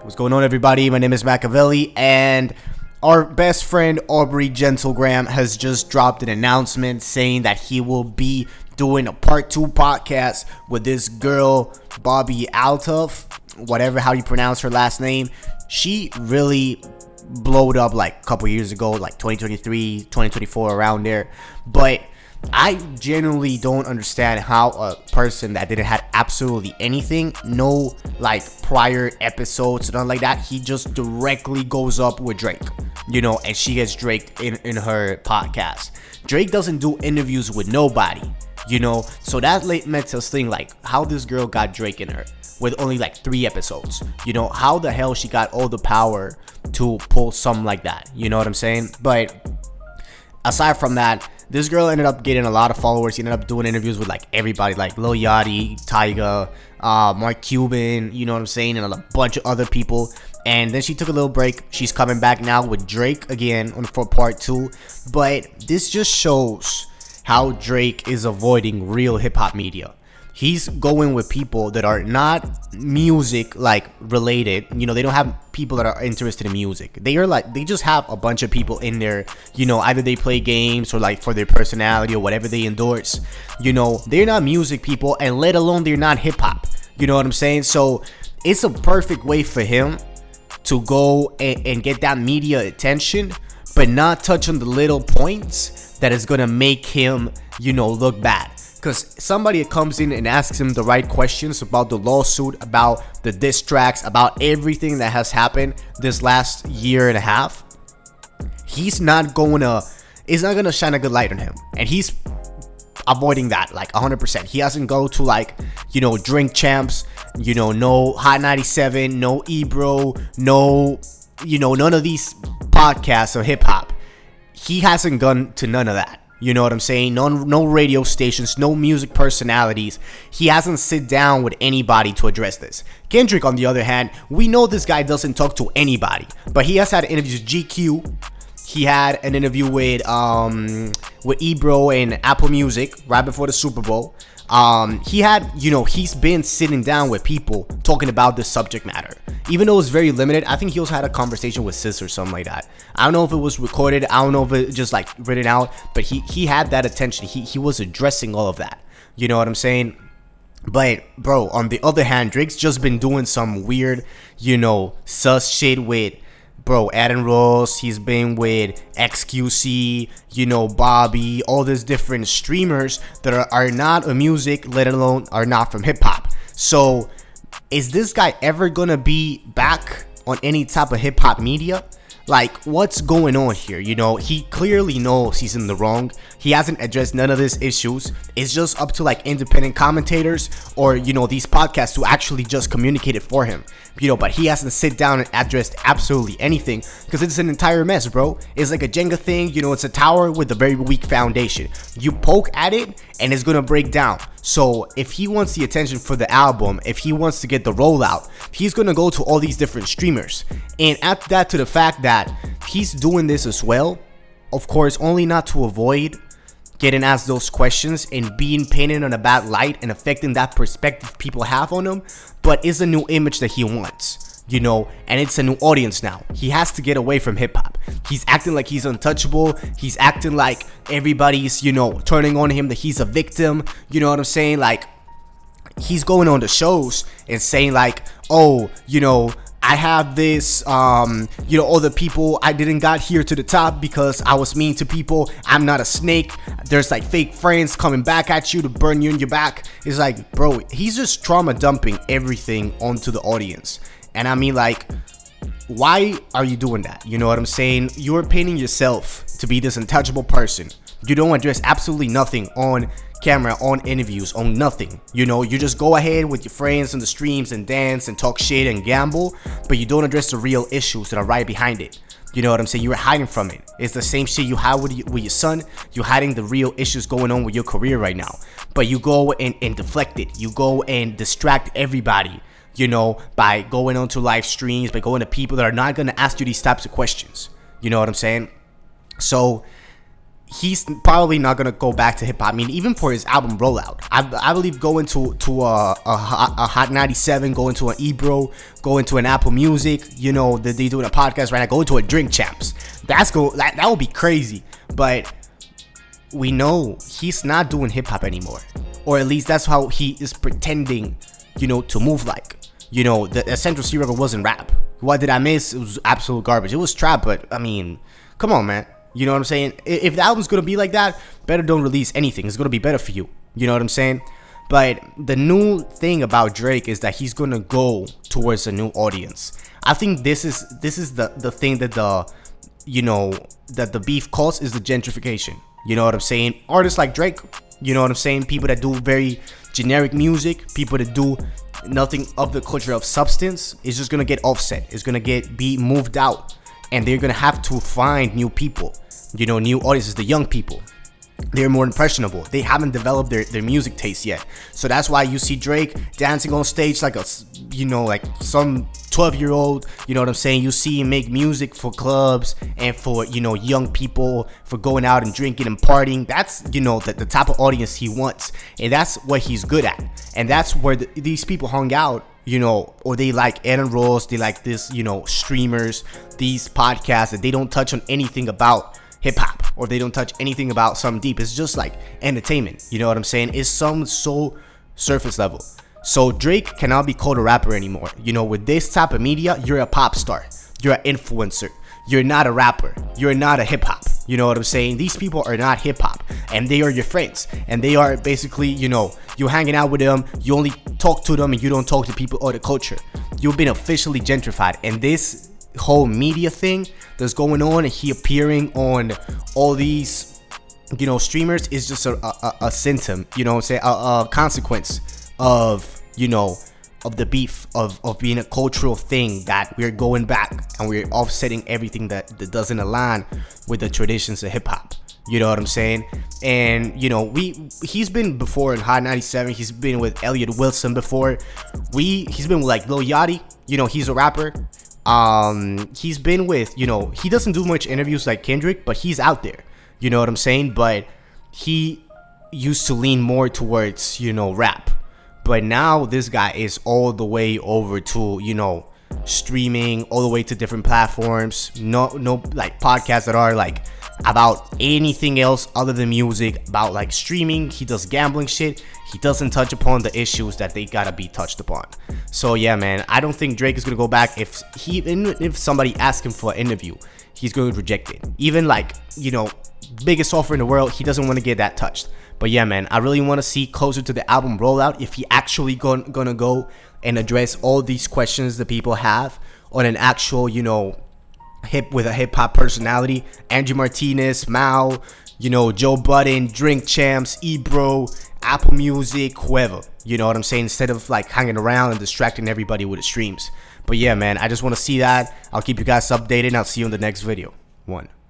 What's going on, everybody? My name is Machiavelli, and our best friend Aubrey Gentlegram has just dropped an announcement saying that he will be doing a part 2 podcast with this girl, Bobby Altov, whatever how you pronounce her last name. She really blowed up like a couple years ago, like 2023, 2024, around there. But I genuinely don't understand how a person that didn't have absolutely anything, no like prior episodes, nothing like that, he just directly goes up with Drake, and she gets Drake in her podcast. Drake doesn't do interviews with nobody, so that makes us think like how this girl got Drake in her with only like 3 episodes, how the hell she got all the power to pull something like that, you know what I'm saying? But aside from that, this girl ended up getting a lot of followers. She ended up doing interviews with like everybody, like Lil Yachty, Tyga, Mark Cuban, you know what I'm saying, and a bunch of other people. And then she took a little break. She's coming back now with Drake again for part 2. But this just shows how Drake is avoiding real hip-hop media. He's going with people that are not music like related. They don't have people that are interested in music. They just have a bunch of people in there. Either they play games or like for their personality or whatever they endorse. They're not music people, and let alone they're not hip hop. You know what I'm saying? So it's a perfect way for him to go and get that media attention, but not touch on the little points that is gonna make him, look bad. Because somebody comes in and asks him the right questions about the lawsuit, about the diss tracks, about everything that has happened this last year and a half, it's not gonna shine a good light on him. And he's avoiding that like 100%. He hasn't go to like, Drink Champs, no Hot 97, no Ebro, no, none of these podcasts of hip hop. He hasn't gone to none of that. You know what I'm saying? No radio stations, no music personalities. He hasn't sit down with anybody to address this. Kendrick, on the other hand, we know this guy doesn't talk to anybody, but he has had interviews with GQ. He had an interview with Ebro and Apple Music right before the Super Bowl. He had, he's been sitting down with people talking about this subject matter. Even though it's very limited, I think he also had a conversation with Sis or something like that. I don't know if it was recorded. I don't know if it just like written out, but he had that attention. He was addressing all of that. You know what I'm saying? But bro, on the other hand, Drake's just been doing some weird, sus shit with Adam Ross. He's been with XQC, Bobby, all these different streamers that are not a music, let alone are not from hip hop. So is this guy ever gonna be back on any type of hip hop media? Like, what's going on here? He clearly knows he's in the wrong. He hasn't addressed none of these issues. It's just up to like independent commentators or, these podcasts to actually just communicate it for him. But he hasn't sit down and addressed absolutely anything because it's an entire mess, bro. It's like a Jenga thing. It's a tower with a very weak foundation. You poke at it and it's going to break down. So if he wants the attention for the album, if he wants to get the rollout, he's going to go to all these different streamers. And add that to the fact that he's doing this as well, of course, only not to avoid getting asked those questions and being painted on a bad light and affecting that perspective people have on him, but it's a new image that he wants, and it's a new audience now. He has to get away from hip-hop. He's acting like he's untouchable. He's acting like everybody's, turning on him, that he's a victim. You know what I'm saying? Like, he's going on the shows and saying like, oh, I have this, all the people, I didn't got here to the top because I was mean to people. I'm not a snake. There's like fake friends coming back at you to burn you in your back. It's like, bro, he's just trauma dumping everything onto the audience. And I mean, like, why are you doing that? You know what I'm saying? You're painting yourself to be this untouchable person. You don't address absolutely nothing on camera, on interviews, on nothing. You just go ahead with your friends on the streams and dance and talk shit and gamble, but you don't address the real issues that are right behind it. You know what I'm saying? You're hiding from it. It's the same shit you had with your son. You're hiding the real issues going on with your career right now, but you go and deflect it. You go and distract everybody, by going onto live streams, by going to people that are not going to ask you these types of questions. You know what I'm saying? So he's probably not gonna go back to hip hop. I mean, even for his album rollout, I believe going to a Hot 97, going to an Ebro, going to an Apple Music, you know, that they doing a podcast right now, going to a Drink Champs. That would be crazy. But we know he's not doing hip hop anymore, or at least that's how he is pretending, you know, to move like. You know, the Essential C record wasn't rap. What did I miss? It was absolute garbage. It was trap, but I mean, come on, man. You know what I'm saying? If the album's gonna be like that, better don't release anything. It's gonna be better for you. You know what I'm saying? But the new thing about Drake is that he's gonna go towards a new audience. I think this is the thing that the beef caused is the gentrification. You know what I'm saying? Artists like Drake, you know what I'm saying? People that do very generic music, people that do nothing of the culture of substance, is just gonna get offset. It's gonna be moved out, and they're gonna have to find new people, you know, new audiences. The young people, they're more impressionable. They haven't developed their music taste yet. So that's why you see Drake dancing on stage like like some 12-year-old. You know what I'm saying? You see him make music for clubs and for, you know, young people, for going out and drinking and partying. That's, you know, the type of audience he wants, and that's what he's good at. And that's where these people hung out, you know, or they like Ed and Ross, they like this, you know, streamers, these podcasts that they don't touch on anything about hip hop, or they don't touch anything about something deep. It's just like entertainment. You know what I'm saying? It's some so surface level. So Drake cannot be called a rapper anymore. You know, with this type of media, you're a pop star, you're an influencer, you're not a rapper, you're not a hip hop. You know what I'm saying? These people are not hip hop, and they are your friends, and they are basically, you know, you're hanging out with them, you only talk to them, and you don't talk to people or the culture. You've been officially gentrified, and this whole media thing that's going on, and he appearing on all these, you know, streamers, is just a symptom, you know what I'm saying, a consequence of, you know, of the beef of being a cultural thing, that we're going back and we're offsetting everything that doesn't align with the traditions of hip hop. You know what I'm saying? And, you know, he's been before in Hot 97. He's been with Elliot Wilson before. He's been with like Lil Yachty. You know, he's a rapper. He's been with, you know, he doesn't do much interviews like Kendrick, but he's out there. You know what I'm saying? But he used to lean more towards, you know, rap. But now this guy is all the way over to, you know, streaming, all the way to different platforms. No like podcasts that are like about anything else other than music, about like streaming. He does gambling shit. He doesn't touch upon the issues that they gotta be touched upon. So yeah, man, I don't think Drake is gonna go back. If somebody asks him for an interview, he's going to reject it. Even like, you know, biggest offer in the world, he doesn't want to get that touched. But yeah, man, I really want to see closer to the album rollout if he actually gonna go and address all these questions that people have on an actual, you know, with a hip hop personality. Andrew Martinez, Mao, you know, Joe Budden, Drink Champs, Ebro, Apple Music, whoever. You know what I'm saying? Instead of like hanging around and distracting everybody with the streams. But yeah, man, I just want to see that. I'll keep you guys updated, and I'll see you in the next video. 1.